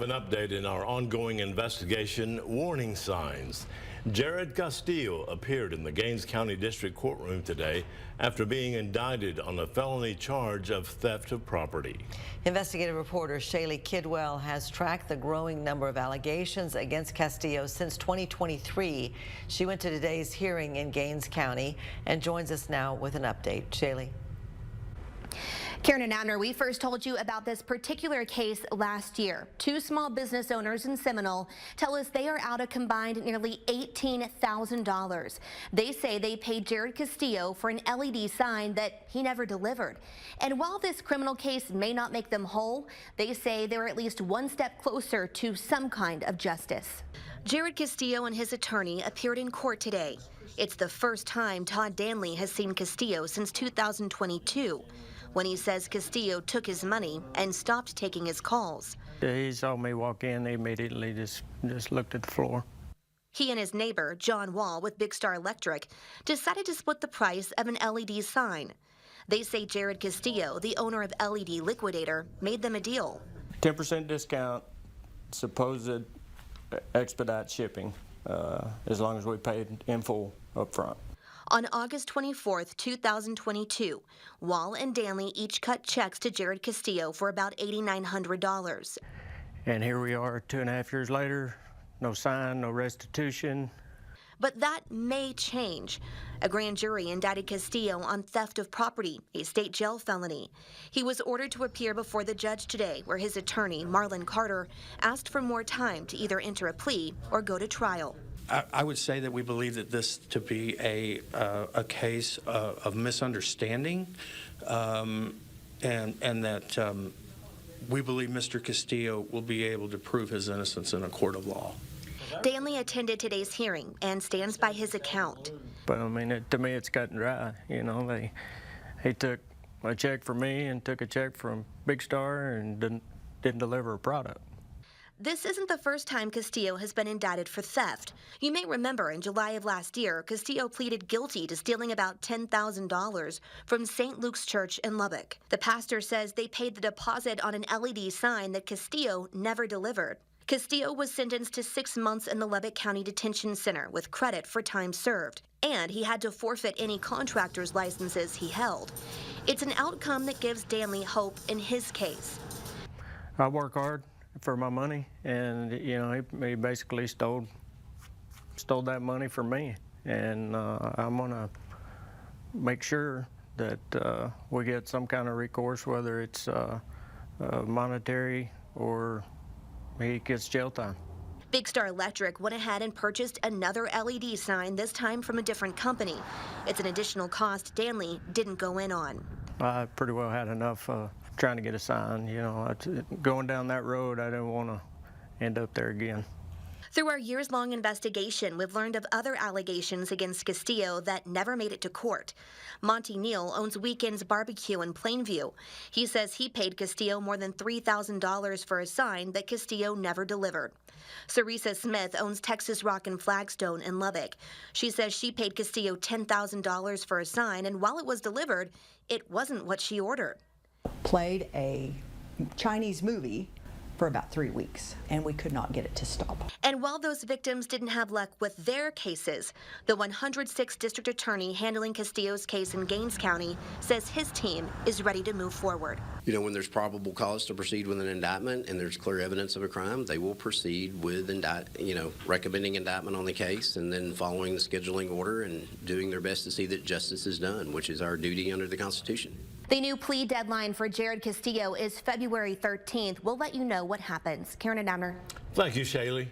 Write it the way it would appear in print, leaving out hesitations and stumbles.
An update in our ongoing investigation, Warning Signs. Jared Castillo appeared in the Gaines County District Courtroom today after being indicted on a felony charge of theft of property. Investigative reporter Shaylee Kidwell has tracked the growing number of allegations against Castillo since 2023. She went to today's hearing in Gaines County and joins us now with an update. Shaylee. Karen and Abner, we first told you about this particular case last year. Two small business owners in Seminole tell us they are out a combined nearly $18,000. They say they paid Jared Castillo for an LED sign that he never delivered. And while this criminal case may not make them whole, they say they're at least one step closer to some kind of justice. Jared Castillo and his attorney appeared in court today. It's the first time Todd Danley has seen Castillo since 2022. When he says Castillo took his money and stopped taking his calls. He saw me walk in, he immediately just looked at the floor. He and his neighbor, John Wall with Big Star Electric, decided to split the price of an LED sign. They say Jared Castillo, the owner of LED Liquidator, made them a deal. 10% discount, supposed expedite shipping, as long as we paid in full up front. On August 24th, 2022, Wall and Danley each cut checks to Jared Castillo for about $8,900. And here we are 2.5 years later, no sign, no restitution. But that may change. A grand jury indicted Castillo on theft of property, a state jail felony. He was ordered to appear before the judge today, where his attorney, Marlon Carter, asked for more time to either enter a plea or go to trial. I would say that we believe that this to be a case of misunderstanding, and that we believe Mr. Castillo will be able to prove his innocence in a court of law. Danley attended today's hearing and stands by his account. But I mean, to me, it's cut and dry. You know, he took a check from me and took a check from Big Star and didn't deliver a product. This isn't the first time Castillo has been indicted for theft. You may remember in July of last year, Castillo pleaded guilty to stealing about $10,000 from St. Luke's Church in Lubbock. The pastor says they paid the deposit on an LED sign that Castillo never delivered. Castillo was sentenced to 6 months in the Lubbock County Detention Center with credit for time served, and he had to forfeit any contractor's licenses he held. It's an outcome that gives Danley hope in his case. I work hard for my money, and you know, he basically stole that money from me, and I'm gonna make sure that we get some kind of recourse, whether it's monetary or he gets jail time. Big Star Electric went ahead and purchased another LED sign, this time from a different company. It's an additional cost Danley didn't go in on. I pretty well had enough trying to get a sign. You know, going down that road, I didn't want to end up there again. Through our years-long investigation, we've learned of other allegations against Castillo that never made it to court. Monty Neal owns Weekends Barbecue in Plainview. He says he paid Castillo more than $3,000 for a sign that Castillo never delivered. Cerisa Smith owns Texas Rock and Flagstone in Lubbock. She says she paid Castillo $10,000 for a sign, and while it was delivered, it wasn't what she ordered. Played a Chinese movie for about 3 weeks, and we could not get it to stop. And while those victims didn't have luck with their cases, the 106th District Attorney handling Castillo's case in Gaines County says his team is ready to move forward. You know, when there's probable cause to proceed with an indictment and there's clear evidence of a crime, they will proceed with recommending indictment on the case and then following the scheduling order and doing their best to see that justice is done, which is our duty under the Constitution. The new plea deadline for Jared Castillo is February 13th. We'll let you know what happens. Karen and Abner. Thank you, Shaylee.